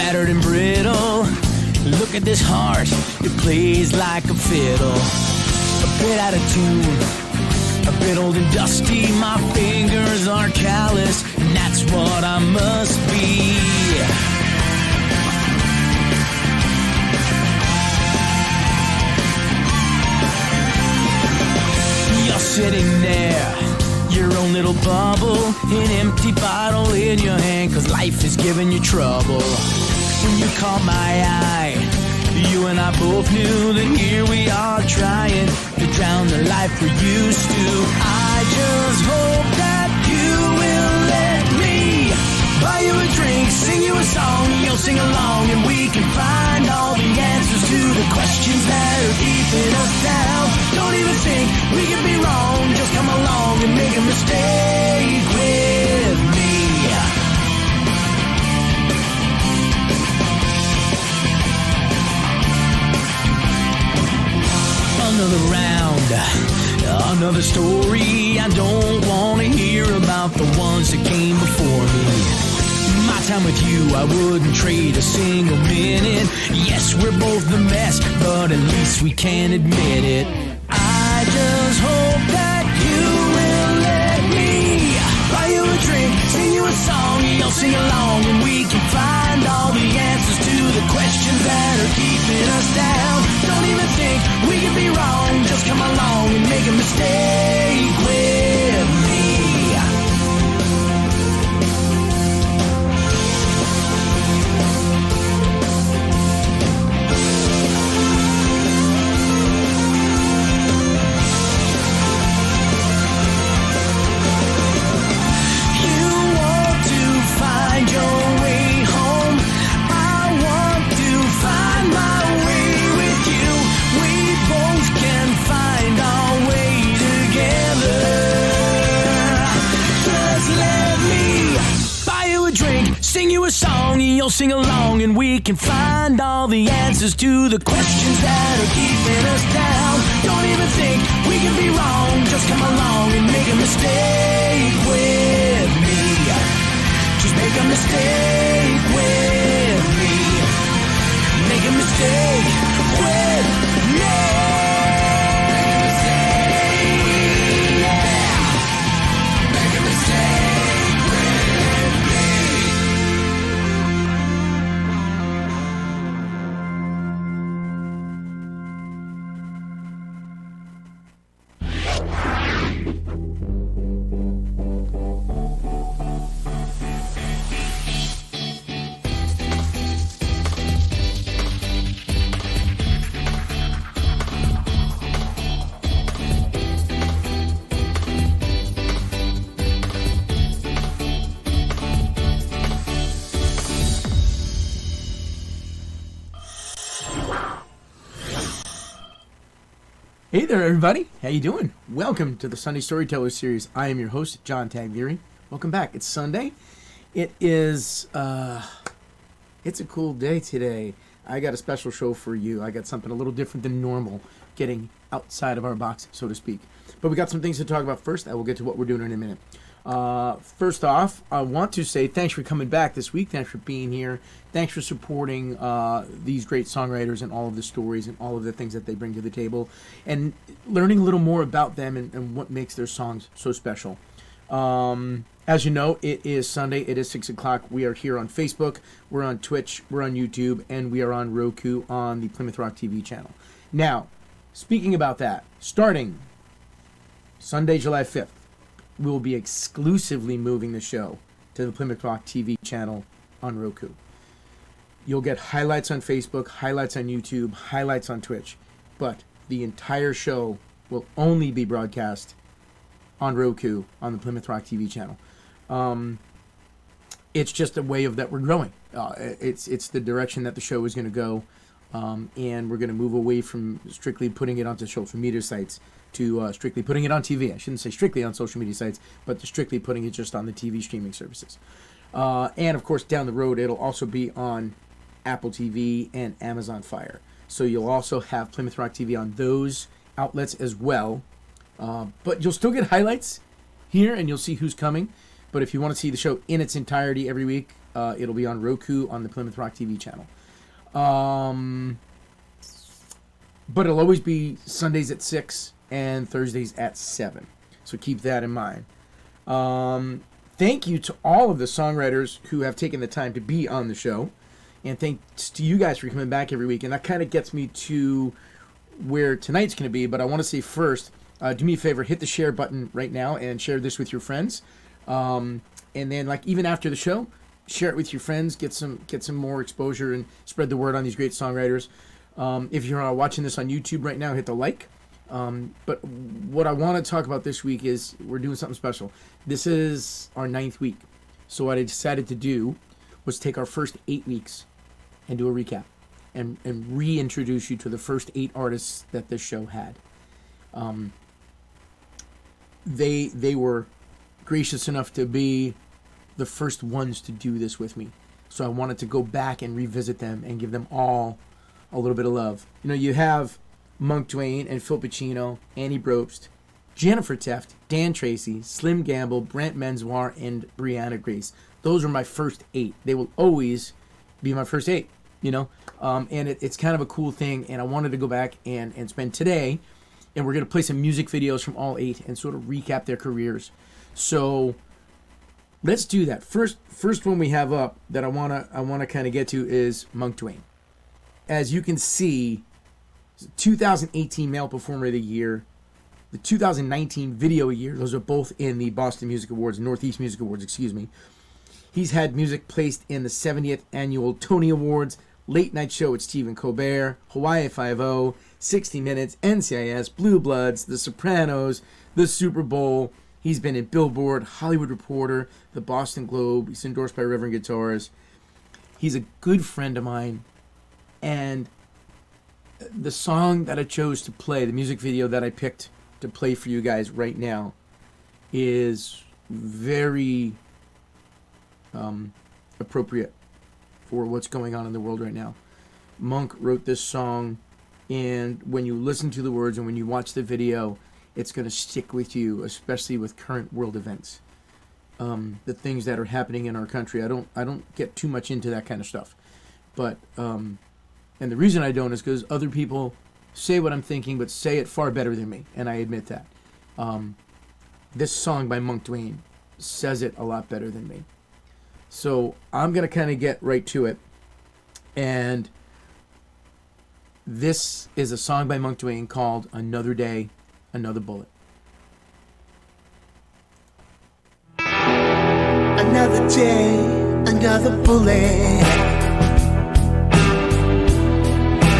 battered and brittle. Look at this heart, it plays like a fiddle. A bit out of tune, a bit old and dusty. My fingers are callous, and that's what I must be. You're sitting there, your own little bubble, an empty bottle in your hand, 'cause life is giving you trouble. When you caught my eye, you and I both knew that here we are trying to drown the life we're used to. I just hope that you will let me buy you a drink, sing you a song, you'll sing along, and we can find all the answers to the questions that are keeping us down. Don't even think we could be wrong, just come along and make a mistake with me. Another round, another story. I don't want to hear about the ones that came before me. My time with you, I wouldn't trade a single minute. Yes, we're both the mess, but at least we can admit it. I just hope that you will let me buy you a drink, sing you a song, you'll sing along, and we can find all the answers to the questions that are keeping us down. Don't even think we could be wrong, just come along and make a mistake with me. You want to find your way home, I want to find my way with you. We both can find our way together. Just let me buy you a drink, sing you a song, and you'll sing along, and we can find all the answers to the questions that are keeping us down. Don't even think we can be wrong, just come along and make a mistake with me. Just make a mistake with me. Make a mistake with me. Make a mistake with me. Hey there, everybody. How you doing? Welcome to the Sunday Storytellers series. I am your host, John Taglieri. Welcome back. It's Sunday. It is, it's a cool day today. I got a special show for you. I got something a little different than normal, getting outside of our box, so to speak. But we got some things to talk about first. I will get to what we're doing in a minute. First off, I want to say thanks for coming back this week. Thanks for being here. Thanks for supporting these great songwriters and all of the stories and all of the things that they bring to the table, and learning a little more about them and what makes their songs so special. As you know, it is Sunday. It is 6 o'clock. We are here on Facebook. We're on Twitch. We're on YouTube. And we are on Roku on the Plymouth Rock TV channel. Now, speaking about that, starting Sunday, July 5th, we will be exclusively moving the show to the Plymouth Rock TV channel on Roku. You'll get highlights on Facebook, highlights on YouTube, highlights on Twitch, but the entire show will only be broadcast on Roku on the Plymouth Rock TV channel. It's just a way of that we're growing. It's the direction that the show is going to go, and we're going to move away from strictly putting it onto social media sites to strictly putting it on TV. I shouldn't say strictly on social media sites, but to strictly putting it just on the TV streaming services. And of course, down the road, it'll also be on Apple TV and Amazon Fire. So you'll also have Plymouth Rock TV on those outlets as well. But you'll still get highlights here, and you'll see who's coming. But if you want to see the show in its entirety every week, It'll be on Roku on the Plymouth Rock TV channel. But it'll always be Sundays at 6 and Thursdays at 7. So keep that in mind. Thank you to all of the songwriters who have taken the time to be on the show. And thanks to you guys for coming back every week. And that kind of gets me to where tonight's going to be. But I want to say first, do me a favor, hit the share button right now and share this with your friends. And then, like, even after the show, share it with your friends, get some more exposure and spread the word on these great songwriters. If you're watching this on YouTube right now, hit the like. But what I want to talk about this week is we're doing something special. This is our 9th week. So what I decided to do was take our first 8 weeks and do a recap and reintroduce you to the first 8 artists that this show had. They were gracious enough to be the first ones to do this with me. So I wanted to go back and revisit them and give them all a little bit of love. You know, you have Munk, Duane, and Phil Pacino, Annie Brobst, Jennifer Tefft, Dan Tracey, Slim Gambill, Brant Menswar, and Brianna Grace. Those are my first 8. They will always be my first 8, you know? And it's kind of a cool thing, and I wanted to go back and spend today, and we're going to play some music videos from all 8 and sort of recap their careers. So let's do that. First one we have up that I wanna kind of get to is Munk Duane. As you can see, 2018 Male Performer of the Year, the 2019 Video Year. Those are both in the Boston Music Awards, Northeast Music Awards, excuse me. He's had music placed in the 70th Annual Tony Awards, Late Night Show with Stephen Colbert, Hawaii Five-0, 60 Minutes, NCIS, Blue Bloods, The Sopranos, the Super Bowl. He's been in Billboard, Hollywood Reporter, the Boston Globe. He's endorsed by Reverend Guitars. He's a good friend of mine. And the song that I chose to play, the music video that I picked to play for you guys right now, is very appropriate for what's going on in the world right now. Munk wrote this song, and when you listen to the words and when you watch the video, it's going to stick with you, especially with current world events. The things that are happening in our country. I don't get too much into that kind of stuff. But and the reason I don't is because other people say what I'm thinking, but say it far better than me, and I admit that. This song by Munk Duane says it a lot better than me. So I'm going to kind of get right to it. And this is a song by Munk Duane called Another Day, Another Bullet. Another day, another bullet.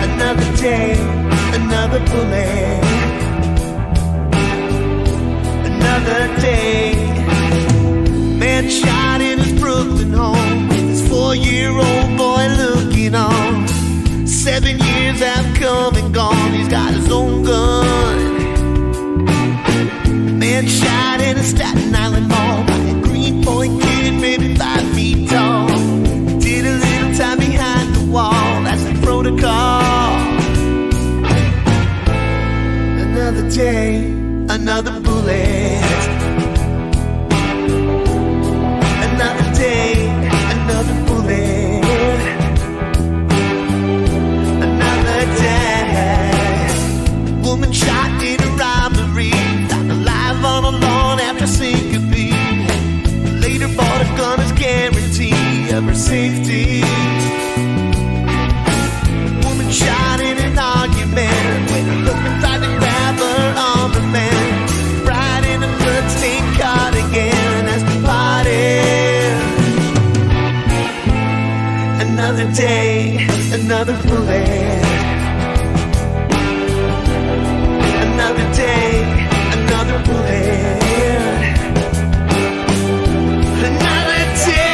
Another day, another bullet. Another day. Man shot in his Brooklyn home. His 4-year-old boy looking on. 7 years have come and gone. He's got his own gun. Man shot in a Staten Island mall by a Greenpoint kid, maybe 5 feet tall. Did a little time behind the wall. That's the protocol. Another day, another bullet. Another day, another bullet. Another day. Woman shot in a robbery, found alive on a lawn after syncope. Later bought a gun as guarantee of her safety. Woman shot in an argument when a looking tried to grab her armament. Bride in a bloodstained cardigan as the party. Another day, another bullet. Another day, another bullet. Another day.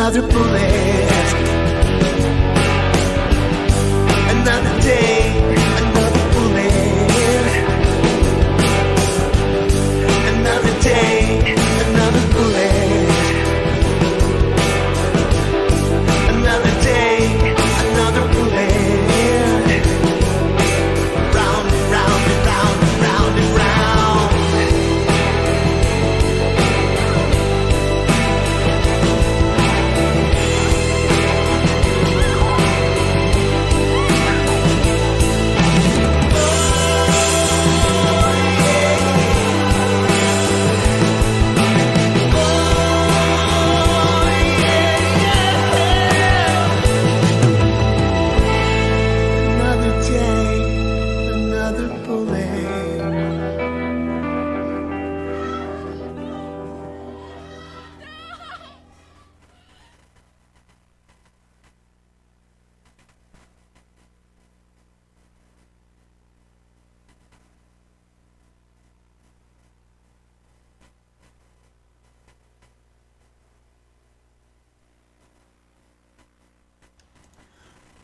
another bullet. Another day, another bullet. Another day, another bullet. Another day, another bullet. Round and round and round and round and round. Another day, another bullet.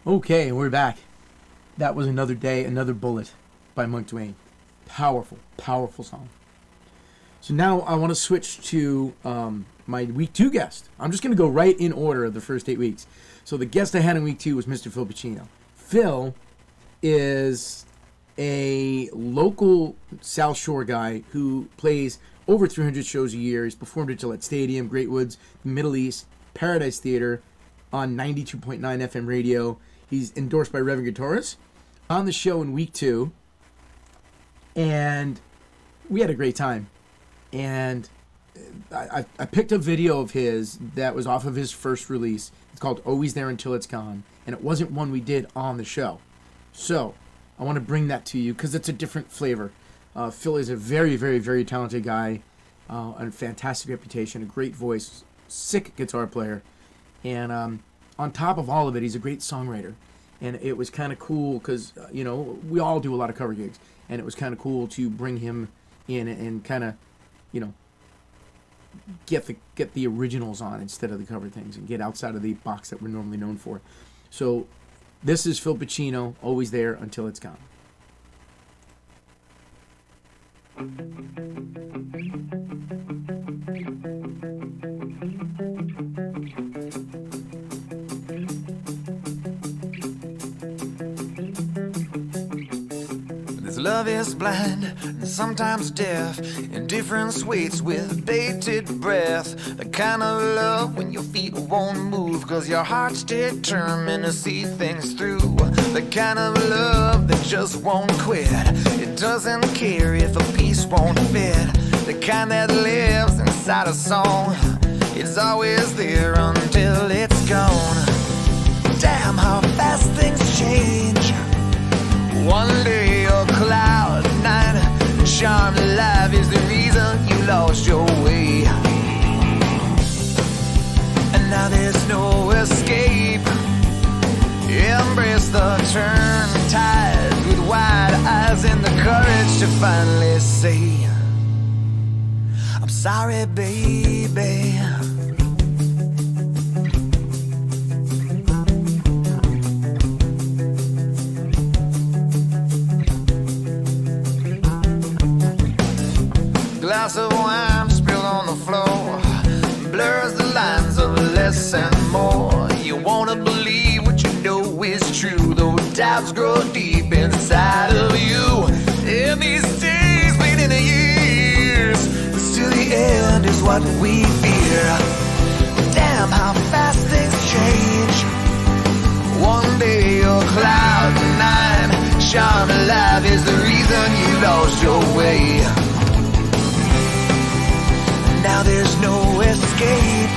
Okay, we're back. That was Another Day, Another Bullet by Munk Duane. Powerful, powerful song. So now I want to switch to my week 2 guest. I'm just going to go right in order of the first 8 weeks. So the guest I had in week 2 was Mr. Phil Pacino. Phil is a local South Shore guy who plays over 300 shows a year. He's performed at Gillette Stadium, Great Woods, Middle East, Paradise Theater, on 92.9 FM radio. He's endorsed by Reverend Guitarist. On the show in week 2, and we had a great time. And I picked a video of his that was off of his first release. It's called Always There Until It's Gone, and it wasn't one we did on the show. So I want to bring that to you because it's a different flavor. Phil is a very, very, very talented guy, a fantastic reputation, a great voice, sick guitar player, and on top of all of it, he's a great songwriter. And it was kind of cool because, we all do a lot of cover gigs. And it was kind of cool to bring him in and kind of, get the originals on instead of the cover things and get outside of the box that we're normally known for. So this is Phil Pacino, Always There Until It's Gone. Love is blind and sometimes deaf, in different sweets with bated breath. The kind of love when your feet won't move, cause your heart's determined to see things through. The kind of love that just won't quit, it doesn't care if a piece won't fit. The kind that lives inside a song, it's always there until it's gone. Damn how fast things change. One day you're cloud nine, charmed alive is the reason you lost your way. And now there's no escape. Embrace the turn tide with wide eyes and the courage to finally say, I'm sorry, baby. Glass of wine spilled on the floor blurs the lines of less and more. You wanna believe what you know is true, though doubts grow deep inside of you. In these days, late in the years, but still the end is what we fear. Damn how fast things change. One day you're cloud nine, charmed alive is the reason you lost your way. Now there's no escape.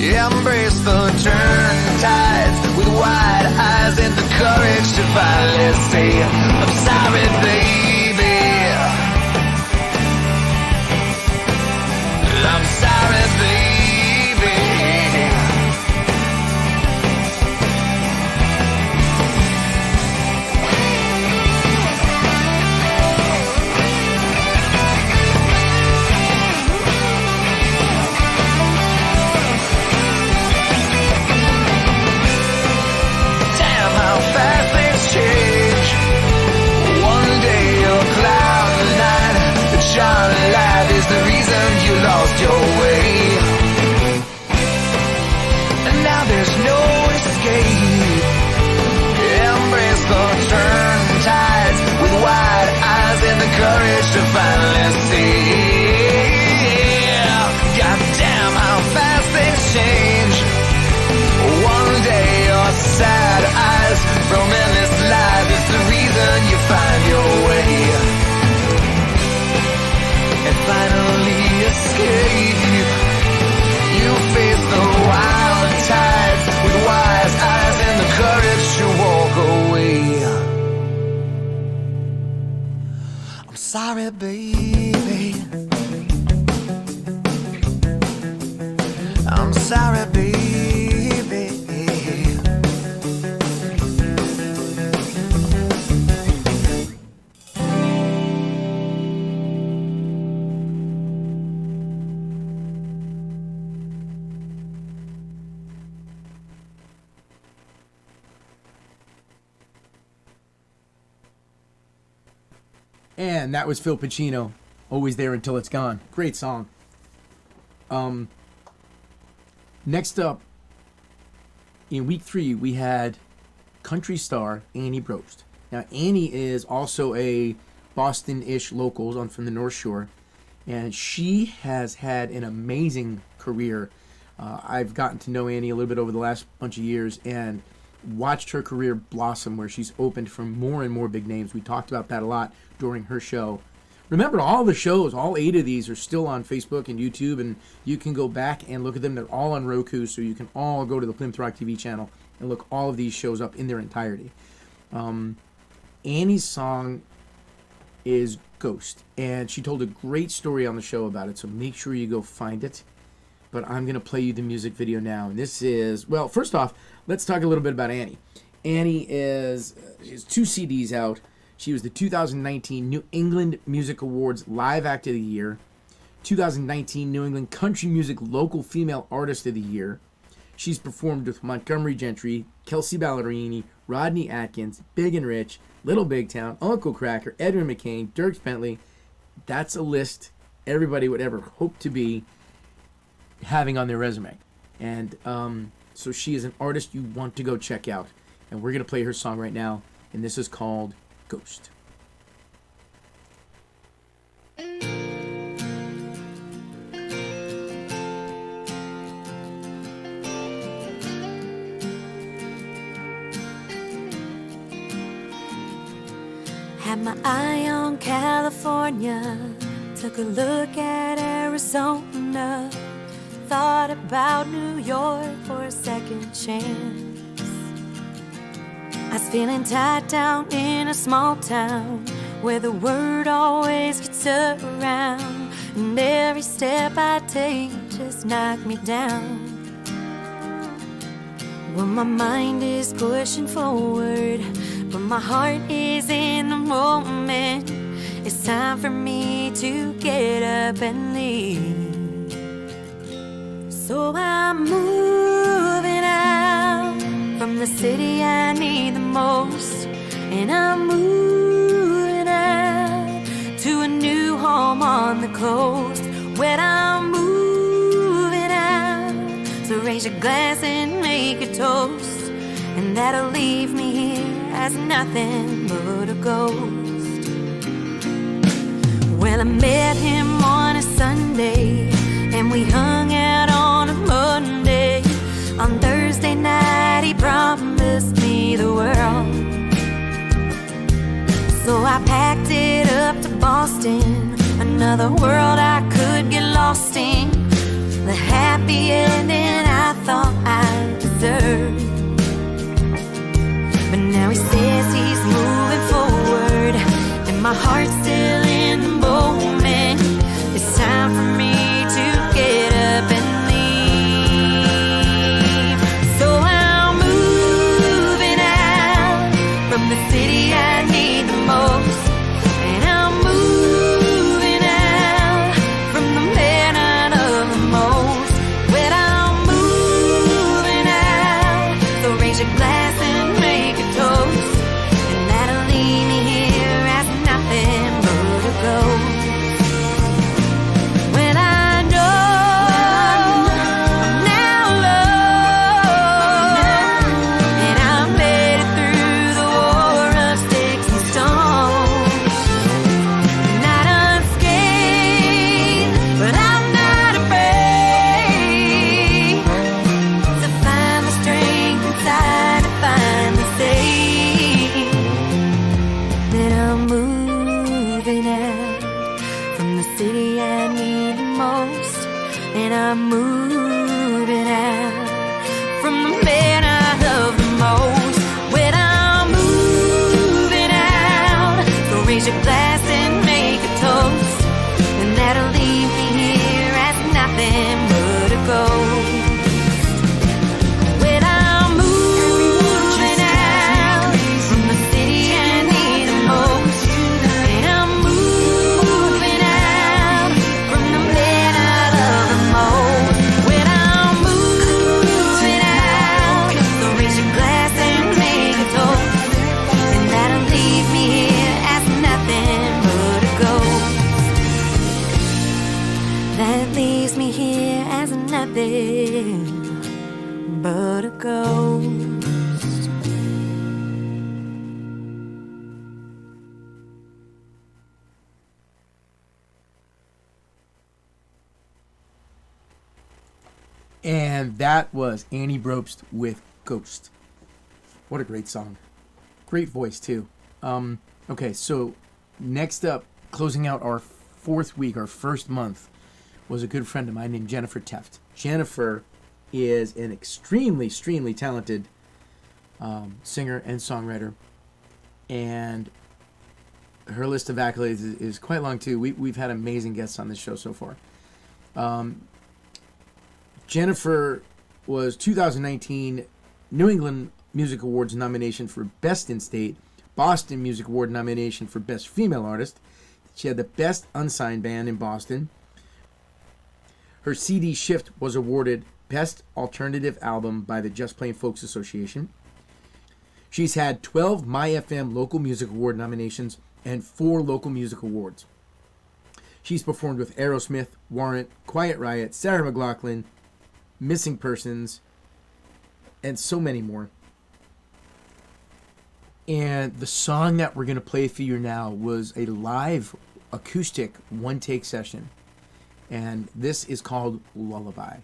Embrace the turn tides with wide eyes and the courage to finally say, I'm sorry, baby. I'm sorry, baby. sorry, baby. I'm sorry, baby. And that was Phil Pacino, Always There Until It's Gone. Great song. Next up, in week 3, we had country star Annie Brobst. Now, Annie is also a Boston-ish local from the North Shore, and she has had an amazing career. I've gotten to know Annie a little bit over the last bunch of years and watched her career blossom, where she's opened for more and more big names. We talked about that a lot during her show. Remember, all the shows, all 8 of these are still on Facebook and YouTube, and you can go back and look at them. They're all on Roku, so you can all go to the Plymouth Rock TV channel and look all of these shows up in their entirety. Annie's song is Ghost, and she told a great story on the show about it, so make sure you go find it. But I'm going to play you the music video now. And this is, well, first off, let's talk a little bit about Annie. Annie she has 2 CDs out. She was the 2019 New England Music Awards Live Act of the Year, 2019 New England Country Music Local Female Artist of the Year. She's performed with Montgomery Gentry, Kelsey Ballerini, Rodney Atkins, Big and Rich, Little Big Town, Uncle Cracker, Edwin McCain, Dierks Bentley. That's a list everybody would ever hope to be having on their resume. And so she is an artist you want to go check out. And we're going to play her song right now, and this is called Ghost. Had my eye on California, took a look at Arizona, thought about New York for a second chance. I was feeling tied down in a small town where the word always gets around, and every step I take just knocked me down. Well, my mind is pushing forward, but my heart is in the moment. It's time for me to get up and leave. So I'm moving out from the city I need the most, and I'm moving out to a new home on the coast. When I'm moving out, so raise your glass and make a toast, and that'll leave me here as nothing but a ghost. Well, I met him on a Sunday, and we hung out on a Monday. On Thursday night, he promised me the world. So I packed it up to Boston, another world I could get lost in, the happy ending I thought I deserved. But now he says he's moving forward, and my heart's still in the moment. It's time for me to get up and leave. So I'm moving out from the city I need the most, and I'm moving out from the man I love the most. When I'm moving out, so raise your glass and make a toast, and that'll leave me here as nothing but a ghost. When I know I'm now alone, and I'm made it through the war of sticks and stones, not unscathed, but I'm not afraid to find the strength inside to finally say that I'm moving out from the city I need the most, and I'm moving out from the man I love the most. When I'm moving out, so raise your glass and make a toast, kiss me here as nothing but a ghost. And that was Annie Brobst with Ghost. What a great song. Great voice, too. Okay, so next up, closing out our fourth week, our first month, was a good friend of mine named Jennifer Tefft. Jennifer is an extremely talented singer and songwriter. And her list of accolades is quite long, too. We've had amazing guests on this show so far. Jennifer was 2019 New England Music Awards nomination for Best in State, Boston Music Award nomination for Best Female Artist. She had the Best Unsigned Band in Boston. Her CD Shift was awarded Best Alternative Album by the Just Plain Folks Association. She's had 12 MyFM Local Music Award nominations and 4 Local Music Awards. She's performed with Aerosmith, Warrant, Quiet Riot, Sarah McLachlan, Missing Persons, and so many more. And the song that we're going to play for you now was a live acoustic one-take session. And this is called Lullaby.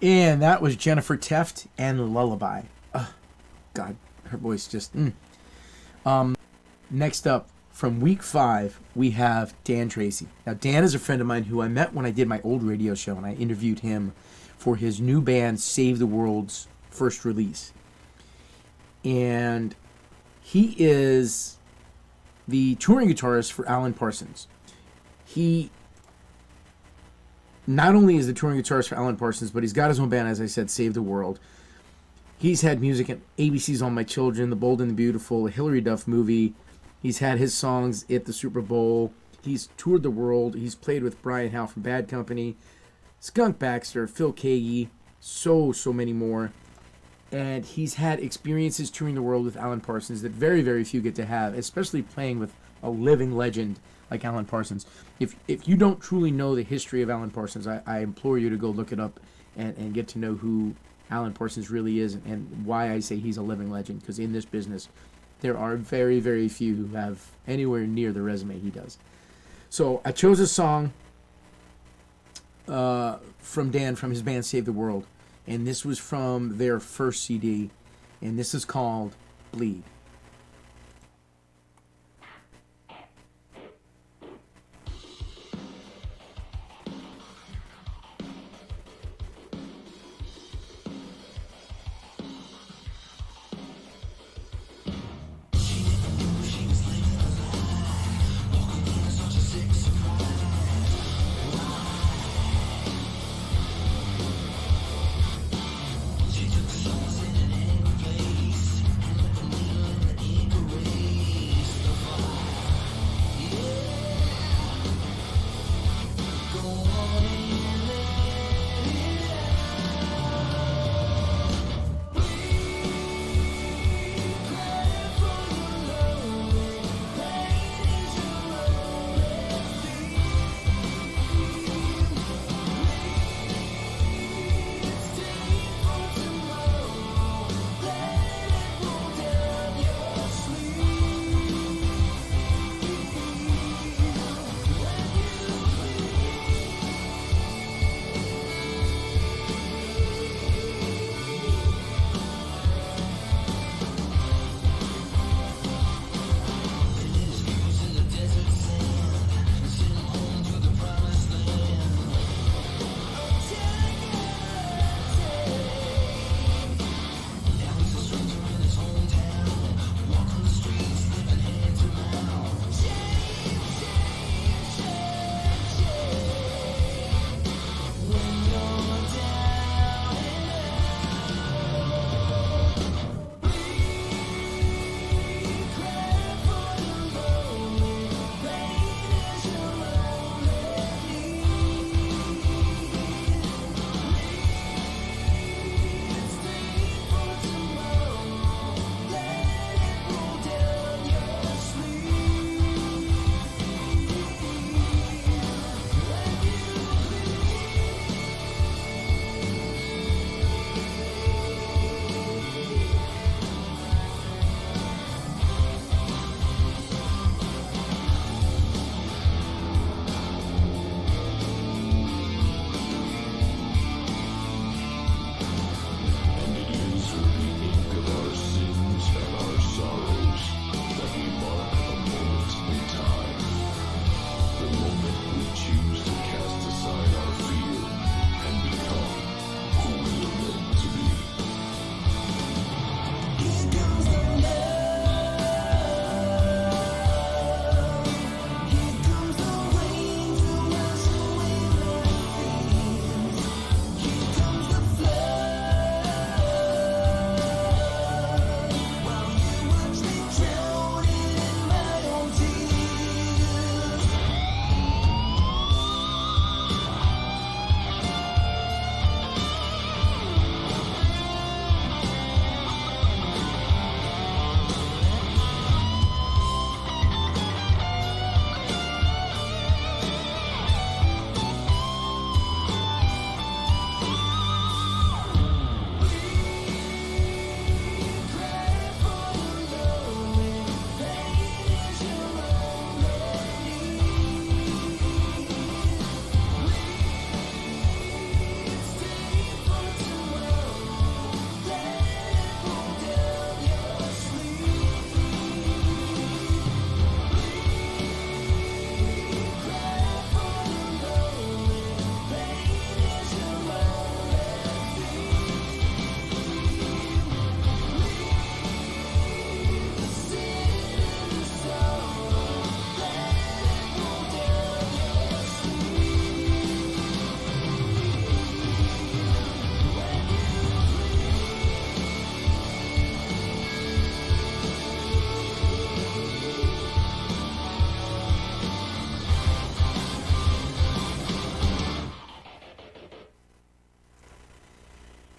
And that was Jennifer Tefft and Lullaby. Oh, God, her voice just... Next up, from week 5, we have Dan Tracey. Now, Dan is a friend of mine who I met when I did my old radio show, and I interviewed him for his new band, Save the World's first release. And he is the touring guitarist for Alan Parsons. He not only is the touring guitarist for Alan Parsons, but he's got his own band, as I said, Save the World. He's had music in ABC's All My Children, The Bold and the Beautiful, a Hilary Duff movie. He's had his songs at the Super Bowl. He's toured the world. He's played with Brian Howe from Bad Company, Skunk Baxter, Phil Kagi, so many more. And he's had experiences touring the world with Alan Parsons that very, very few get to have, especially playing with a living legend like Alan Parsons. If you don't truly know the history of Alan Parsons, I implore you to go look it up and get to know who Alan Parsons really is and why I say he's a living legend. Because in this business, there are very, very few who have anywhere near the resume he does. So I chose a song from Dan from his band Save the World, and this was from their first CD, and this is called Bleed.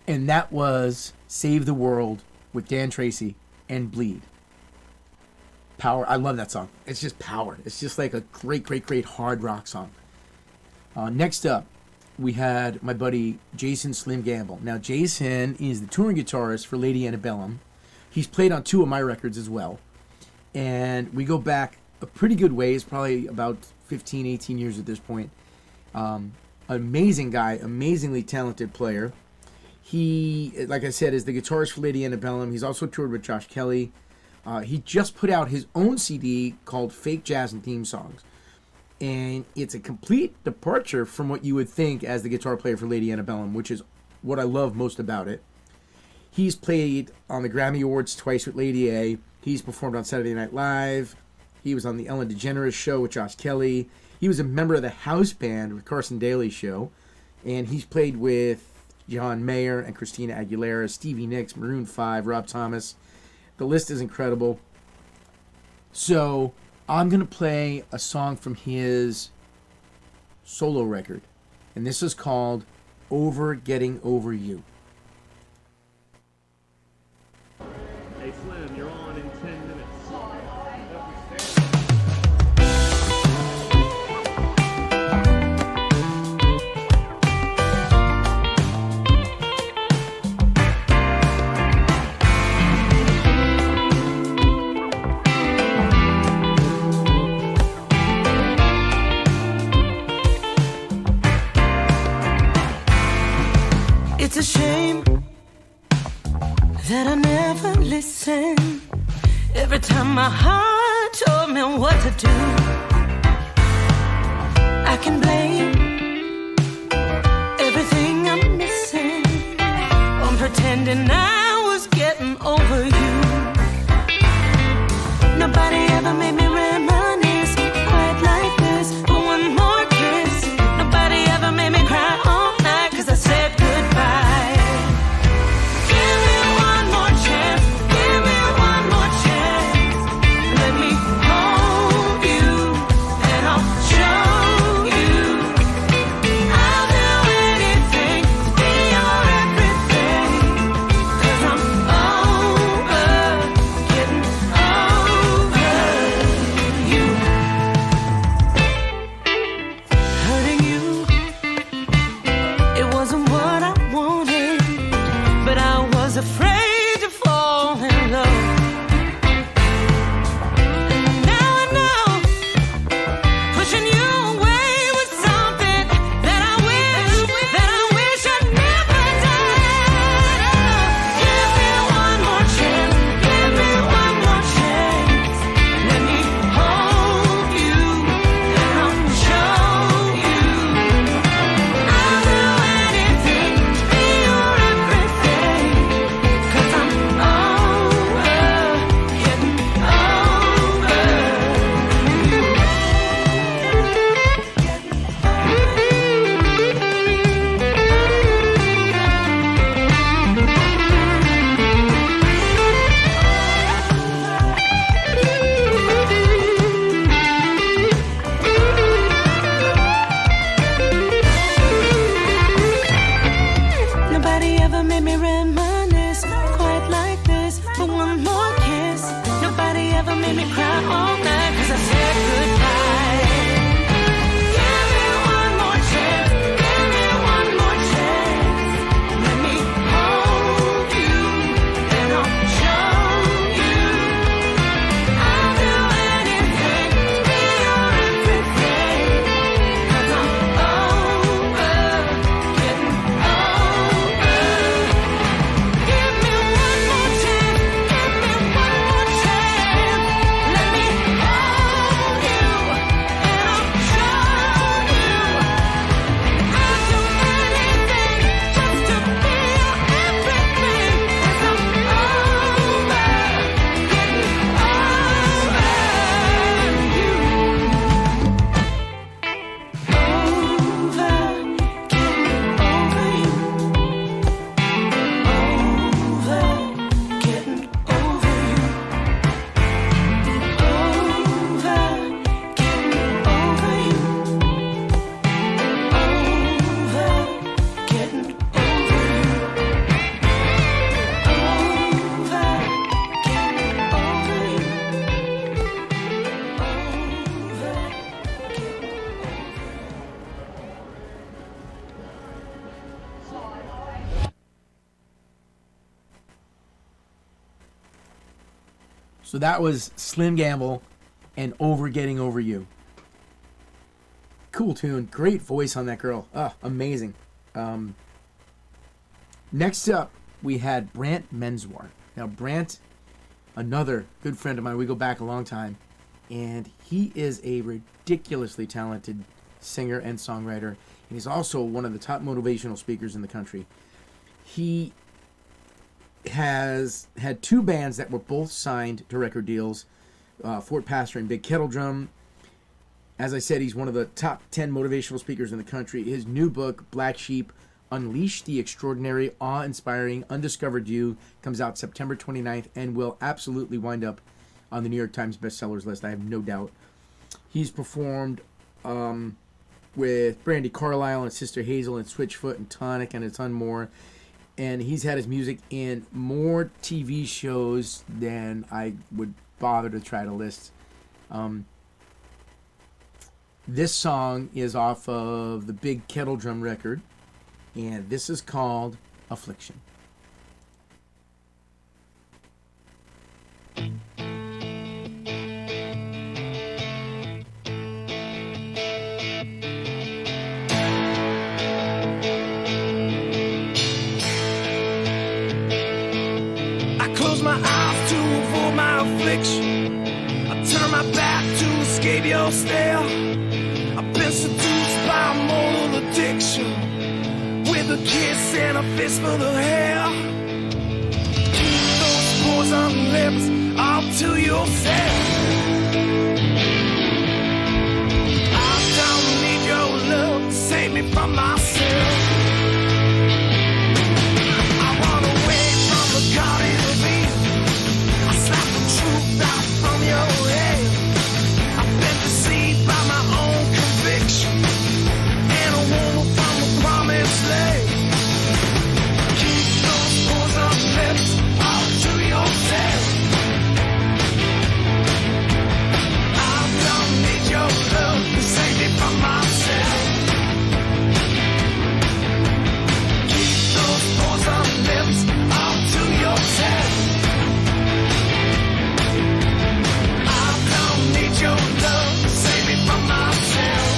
And that was Save the World with Dan Tracey and Bleed. Power. I love that song. It's just power. It's just like a great, great, great hard rock song. Next up, we had my buddy Jason Slim Gambill. Now, Jason is the touring guitarist for Lady Antebellum. He's played on 2 of my records as well. And we go back a pretty good ways, probably about 15, 18 years at this point. Amazing guy, amazingly talented player. He, like I said, is the guitarist for Lady Antebellum. He's also toured with Josh Kelly. He just put out his own CD called Fake Jazz and Theme Songs. And it's a complete departure from what you would think as the guitar player for Lady Antebellum, which is what I love most about it. He's played on the Grammy Awards twice with Lady A. He's performed on Saturday Night Live. He was on the Ellen DeGeneres Show with Josh Kelly. He was a member of the house band with Carson Daly's show. And he's played with John Mayer and Christina Aguilera, Stevie Nicks, Maroon 5, Rob Thomas. The list is incredible. So I'm going to play a song from his solo record. And this is called Over Getting Over You. Hey Slim, you're on in 10 minutes. It's a shame that I never listened. Every time my heart told me what to do, I can blame everything I'm missing on pretending I was getting over you. Nobody ever made me reminisce quite like this for one more kiss. Nobody ever made me cry all night 'cause I said goodbye. So that was Slim Gambill and Over Getting Over You. Cool tune. Great voice on that girl. Amazing. Next up, we had Brant Menswar. Now, Brant, another good friend of mine. We go back a long time. And he is a ridiculously talented singer and songwriter. And he's also one of the top motivational speakers in the country. He has had two bands that were both signed to record deals, Fort Pastor and Big Kettle Drum. As I said, he's one of the top 10 motivational speakers in the country. His new book, Black Sheep, Unleash the Extraordinary, Awe-Inspiring, Undiscovered You, comes out September 29th and will absolutely wind up on the New York Times bestsellers list, I have no doubt. He's performed with Brandy Carlisle and Sister Hazel and Switchfoot and Tonic and a ton more. And he's had his music in more TV shows than I would bother to try to list. This song is off of the Big Kettle Drum record, and this is called Affliction. My eyes to avoid my affliction. I turn my back to escape your stare. I've been seduced by a mortal addiction, with a kiss and a fistful of hair. Keep those poison lips all to yourself. I don't need your love to save me from myself. I run away from the garden of Eden. Out from your head, I've been deceived by my own conviction, and a woman from the promised land. Keep those poison lips all to yourself. I don't need your love to save me from myself. Keep those poison lips all to yourself. Your love, save me from myself.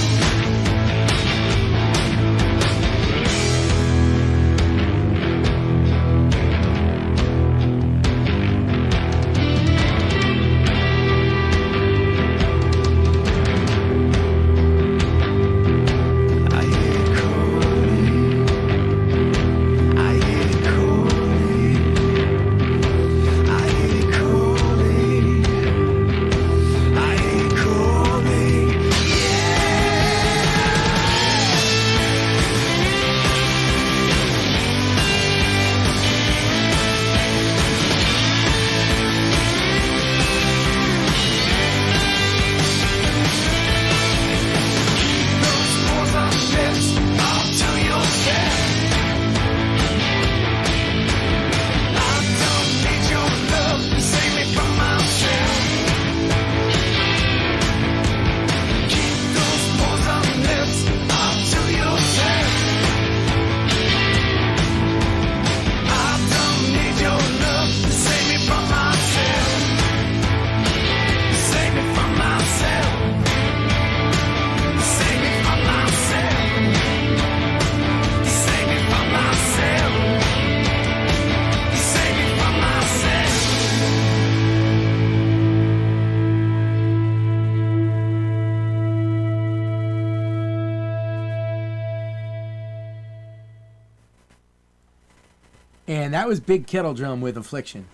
And that was Big Kettle Drum with Affliction.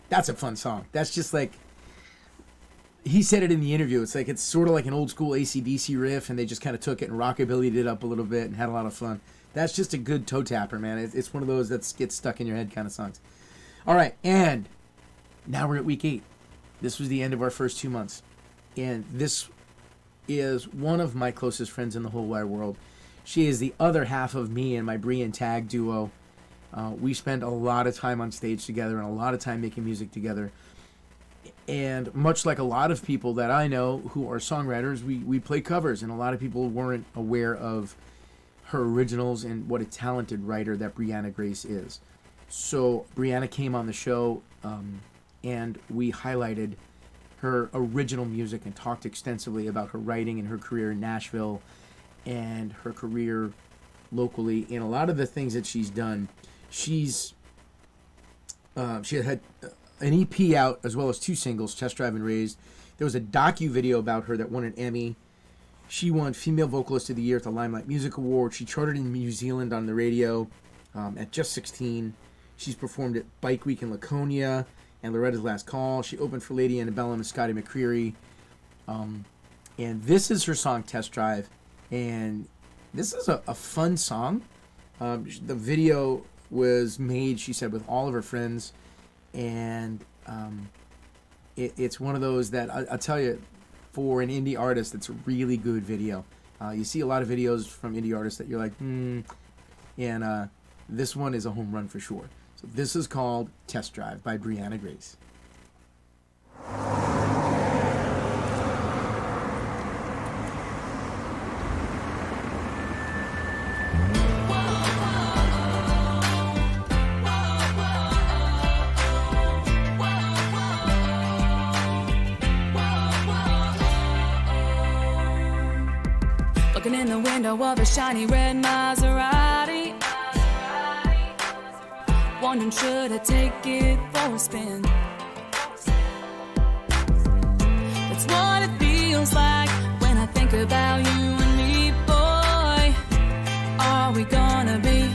That's a fun song. That's just like, he said it in the interview. It's like, it's sort of like an old school AC/DC riff, and they just kind of took it and rockabillyed it up a little bit and had a lot of fun. That's just a good toe tapper, man. It's one of those that gets stuck in your head kind of songs. All right, and now we're at week 8. This was the end of our first 2 months. And this is one of my closest friends in the whole wide world. She is the other half of me and my Brianna tag duo. We spend a lot of time on stage together and a lot of time making music together. And much like a lot of people that I know who are songwriters, we play covers, and a lot of people weren't aware of her originals and what a talented writer that Brianna Grace is. So Brianna came on the show, and we highlighted her original music and talked extensively about her writing and her career in Nashville and her career locally and a lot of the things that she's done. She had an EP out as well as 2 singles, Test Drive and Raised. There was a docu-video about her that won an Emmy. She won Female Vocalist of the Year at the Limelight Music Award. She charted in New Zealand on the radio at just 16. She's performed at Bike Week in Laconia and Loretta's Last Call. She opened for Lady Antebellum and Scotty McCreery. And this is her song, Test Drive. And this is a fun song. The video was made, she said, with all of her friends. And it's one of those that, I'll tell you, for an indie artist, it's a really good video. You see a lot of videos from indie artists that you're like, and this one is a home run for sure. So this is called Test Drive by Brianna Grace. Looking in the window of a shiny red Maserati, wondering should I take it for a spin. That's what it feels like when I think about you and me, boy. Are we gonna be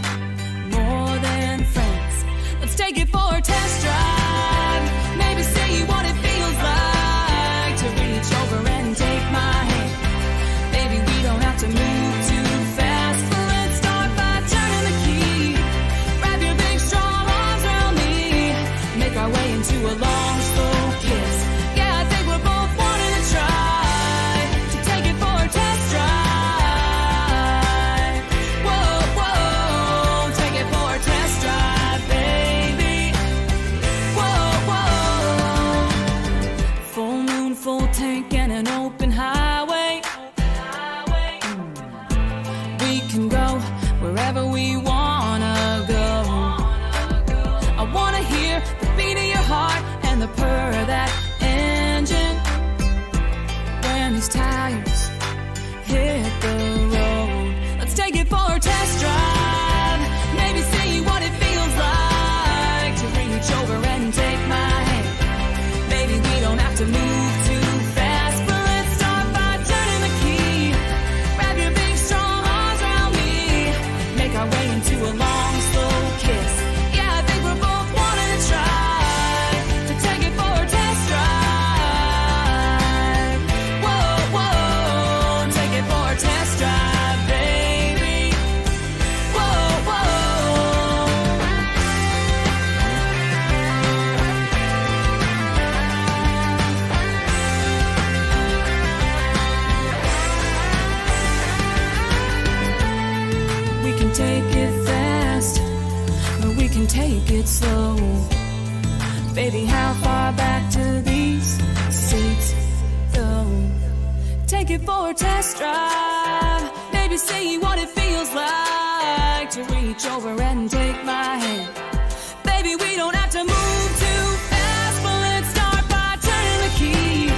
more than friends? Let's take it for a test drive. Maybe see what it feels like to reach over and take my hand. Baby, we don't have to move too fast, but let's start by turning the key. Wrap your big strong arms around me, make our way into a long slow kiss. Yeah, I think we're both wanting to try to take it for a test drive. Whoa, whoa, take it for a test drive, baby. Whoa, whoa. Full moon, full tank, and an open highway. We can go wherever we wanna go. I wanna hear the beat of your heart and the purr of that engine when these tires hit the road. Let's take it for a test drive. Maybe see what it feels like to reach over and take my hand. Baby, we don't have to move too fast, but let's start by turning the key. Wrap your big strong arms around me, make our way into a long slow kiss. Yeah, I think we're both wanting to try to take it for a test drive. Whoa, whoa, take it for a test drive, baby. Whoa, whoa. We can take it fast, but we can take it slow. Baby, how far back to these seats go? Take it for a test drive. Maybe see what it feels like to reach over and take my hand. Baby, we don't have to move too fast, but let's start by turning the key.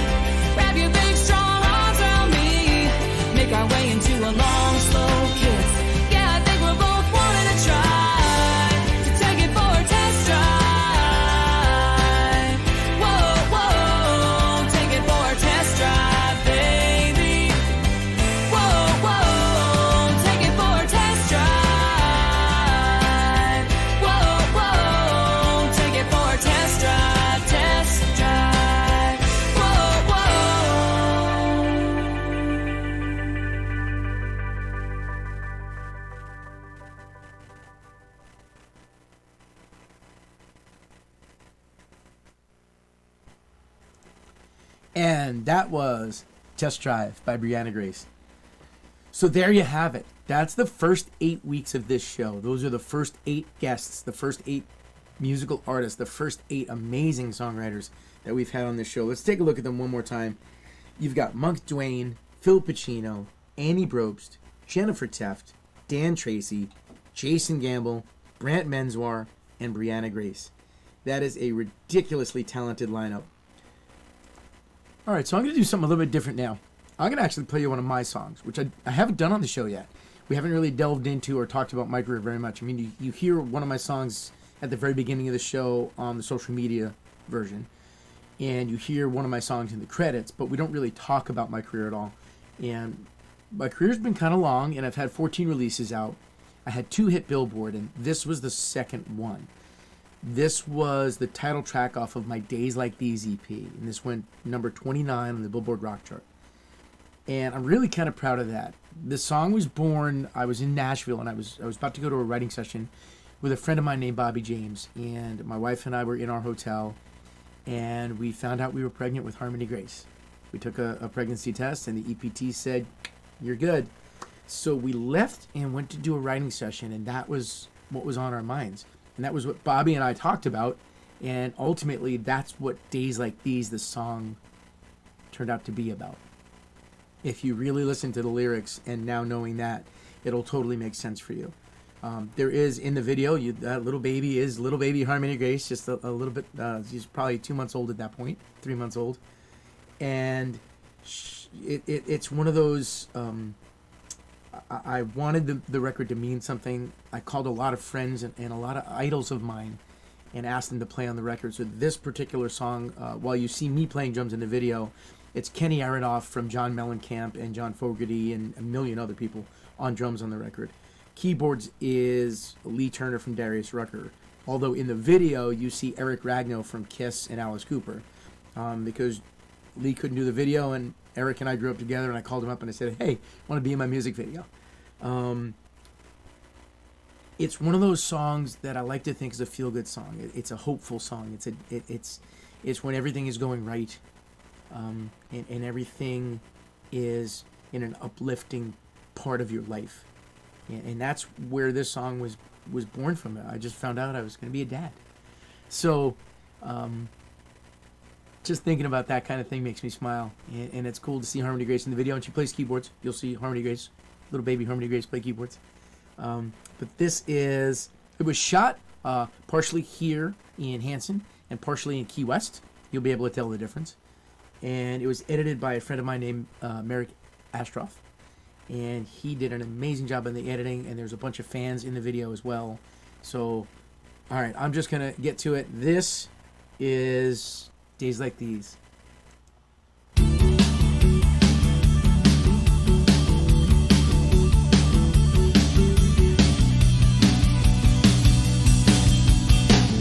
Wrap your big strong arms around me, make our way into a long slow kiss. Yeah, I think we're both wanting to try to take it for a test drive. Whoa, whoa, take it for a test drive, baby. Whoa, whoa, take it for a test drive. Whoa, whoa, take it for a test drive, test drive. Whoa, whoa. And that was Test Drive by Brianna Grace. So there you have it. That's the first 8 weeks of this show. Those are the first 8 guests, the first 8 musical artists, the first 8 amazing songwriters that we've had on this show. Let's take a look at them one more time. You've got Munk, Duane, Phil Pacino, Annie Brobst, Jennifer Tefft, Dan Tracey, Jason Gambill, Brant Menswar, and Brianna Grace. That is a ridiculously talented lineup. All right, so I'm going to do something a little bit different now. I'm going to actually play you one of my songs, which I haven't done on the show yet. We haven't really delved into or talked about my career very much. I mean, you hear one of my songs at the very beginning of the show on the social media version, and you hear one of my songs in the credits, but we don't really talk about my career at all. And my career's been kind of long, and I've had 14 releases out. I had 2 hit Billboard, and this was the second one. This was the title track off of my Days Like These EP, and this went number 29 on the Billboard Rock chart. And I'm really kind of proud of that. This song was born, I was in Nashville, and I was about to go to a writing session with a friend of mine named Bobby James, and my wife and I were in our hotel, and we found out we were pregnant with Harmony Grace. We took a pregnancy test, and the EPT said, "You're good." So we left and went to do a writing session, and that was what was on our minds. And that was what Bobby and I talked about, and ultimately that's what Days Like These, the song, turned out to be about. If you really listen to the lyrics, and now knowing that, it'll totally make sense for you. There is, in the video, that little baby is little baby Harmony Grace, just a little bit, she's probably 2 months old at that point, 3 months old. And it's one of those, I wanted the record to mean something. I called a lot of friends and a lot of idols of mine and asked them to play on the record. So this particular song, while you see me playing drums in the video, it's Kenny Aronoff from John Mellencamp and John Fogerty and a million other people on drums on the record. Keyboards is Lee Turner from Darius Rucker. Although in the video, you see Eric Ragnow from Kiss and Alice Cooper. Because Lee couldn't do the video, and Eric and I grew up together, and I called him up and I said, "Hey, want to be in my music video?" It's one of those songs that I like to think is a feel-good song. It's a hopeful song. It's when everything is going right, and everything is in an uplifting part of your life, and that's where this song was born from. I just found out I was going to be a dad, so. Just thinking about that kind of thing makes me smile, and it's cool to see Harmony Grace in the video, and she plays keyboards. You'll see Harmony Grace, little baby Harmony Grace, play keyboards. But it was shot partially here in Hanson and partially in Key West. You'll be able to tell the difference. And it was edited by a friend of mine named Merrick Astroff, and he did an amazing job in the editing, and there's a bunch of fans in the video as well. So, all right, I'm just going to get to it. This is Days Like These.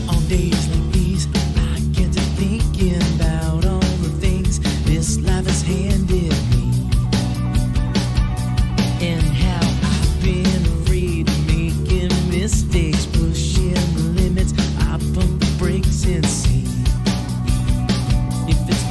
On days like these, I get to thinking about all the things this life has handed me, and how I've been afraid of making mistakes, pushing the limits. I pump the brakes and see if it's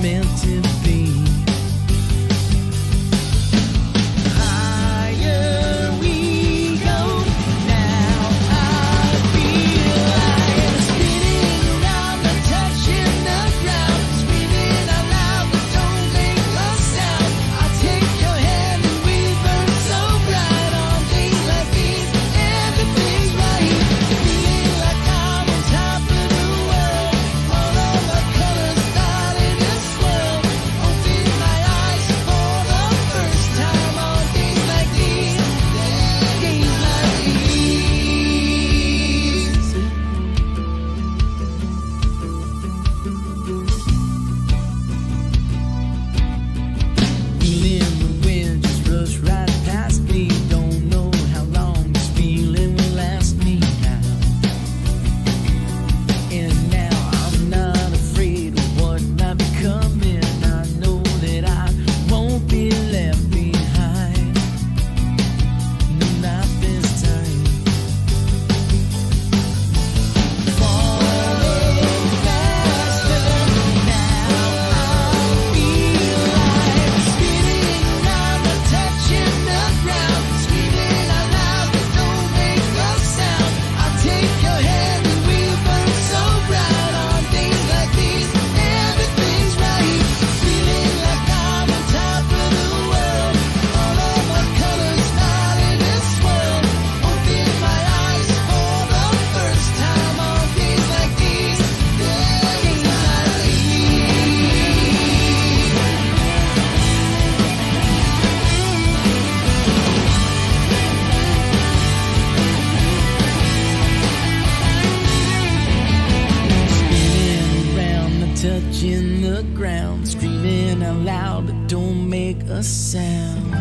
the ground, screaming out loud, but don't make a sound.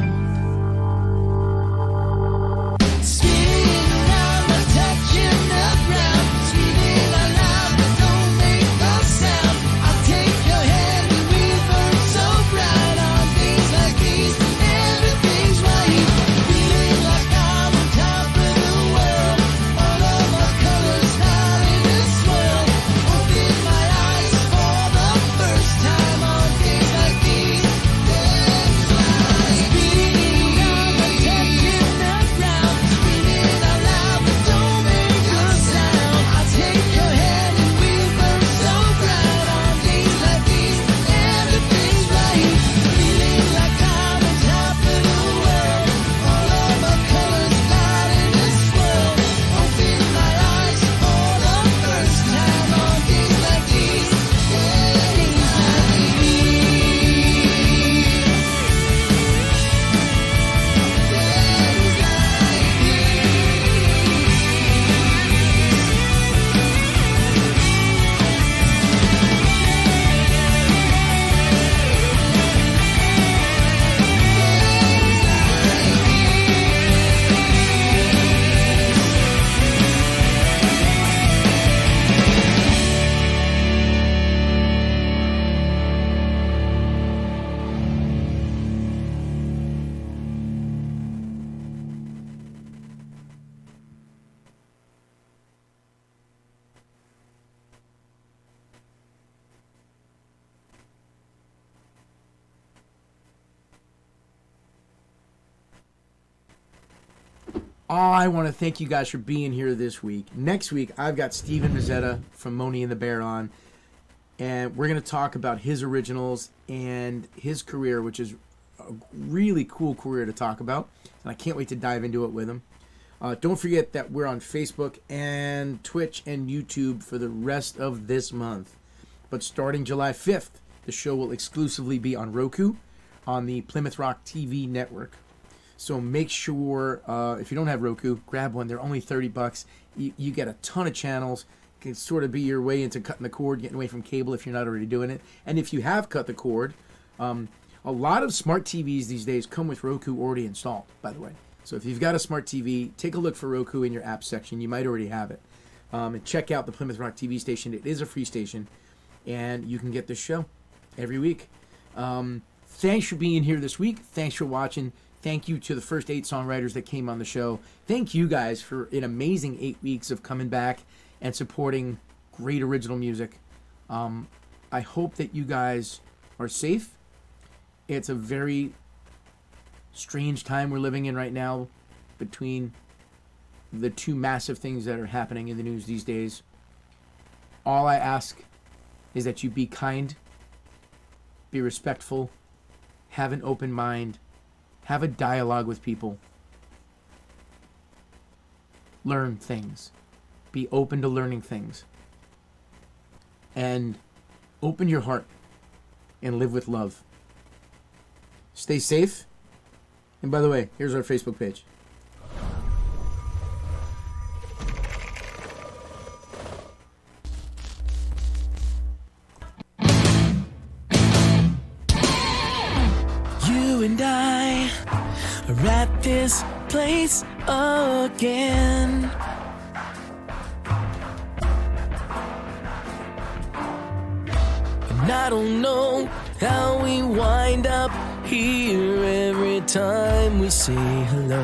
Spinning around, but touching the ground, screaming out loud, but don't make a sound. I'll take your hand and we burn so bright on days like these. Everything's right, feeling like I'm on top of the world. All of my colors out in a swirl. Open my eyes for the first time on days like these. Spinning around, but touching the ground, screaming out loud, but don't make a sound. I'll take your hand and we burn so bright on days like these. Everything's right, feeling like I'm on top of the world. All of my colors out in a swirl. Open my eyes for the first time on days like these. Days like I want to thank you guys for being here this week. Next week, I've got Steven Mazzetta from Moni and the Bear on, and we're going to talk about his originals and his career, which is a really cool career to talk about, and I can't wait to dive into it with him. Don't forget that we're on Facebook and Twitch and YouTube for the rest of this month. But starting July 5th, the show will exclusively be on Roku on the Plymouth Rock TV network. So make sure, if you don't have Roku, grab one. They're only $30. You get a ton of channels. It can sort of be your way into cutting the cord, getting away from cable if you're not already doing it. And if you have cut the cord, a lot of smart TVs these days come with Roku already installed, by the way. So if you've got a smart TV, take a look for Roku in your app section. You might already have it. And check out the Plymouth Rock TV station. It is a free station, and you can get this show every week. Thanks for being here this week. Thanks for watching. Thank you to the first 8 songwriters that came on the show. Thank you guys for an amazing 8 weeks of coming back and supporting great original music. I hope that you guys are safe. It's a very strange time we're living in right now between the 2 massive things that are happening in the news these days. All I ask is that you be kind, be respectful, have an open mind, have a dialogue with people. Learn things. Be open to learning things. And open your heart and live with love. Stay safe. And by the way, here's our Facebook page. You and I are at this place again. And I don't know how we wind up here every time we say hello.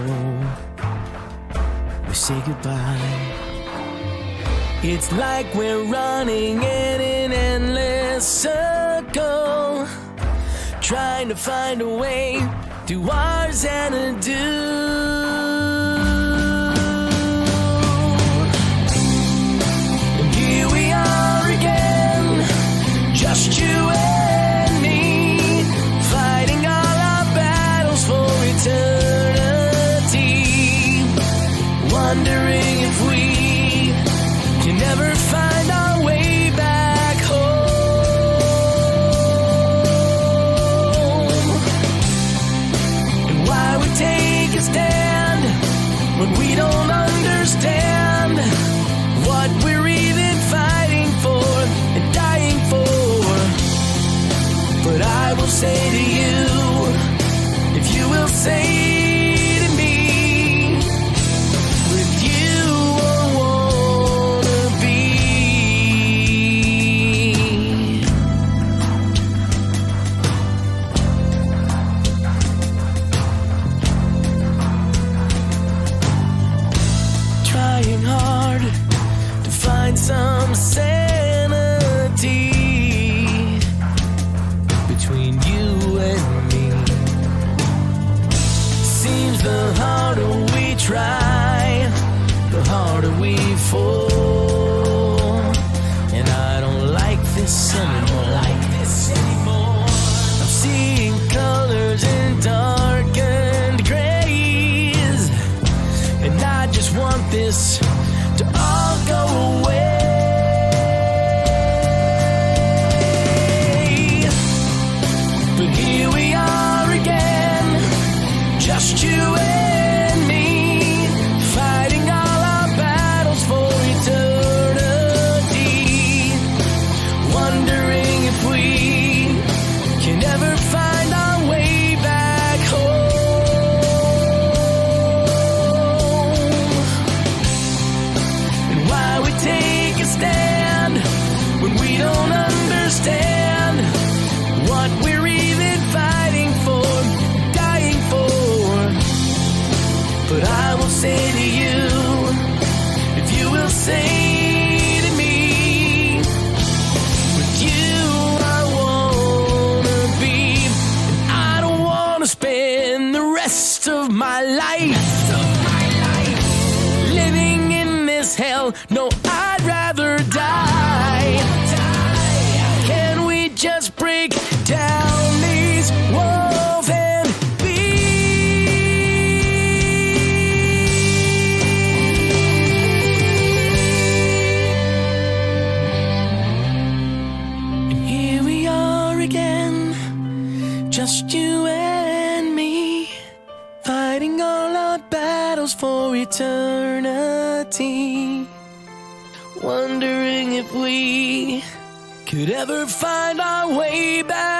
We say goodbye. It's like we're running in an endless circle, trying to find a way to our Xanadu. And here we are again, just you and me, fighting all our battles for eternity, wondering if we can ever find our way back home. And why we take a stand when we don't understand what we're even fighting for and dying for. Sometimes the harder we try, the harder we fall. And I don't like this anymore. I'm seeing colors in darkened grays, and I just want this to all go away. But here we are again, just you and me, fighting all our battles for eternity, wondering if we can ever find our way back home. And why we take a stand when we don't understand what we're even fighting for, dying for. But I will say to you, if you will say to me, with you I wanna be, and I don't wanna spend the rest of my life living in this hell. No, I'd rather die. Can we just break down these walls and and here we are again, just you and me, fighting all our battles for eternity, wondering if we could ever find our way back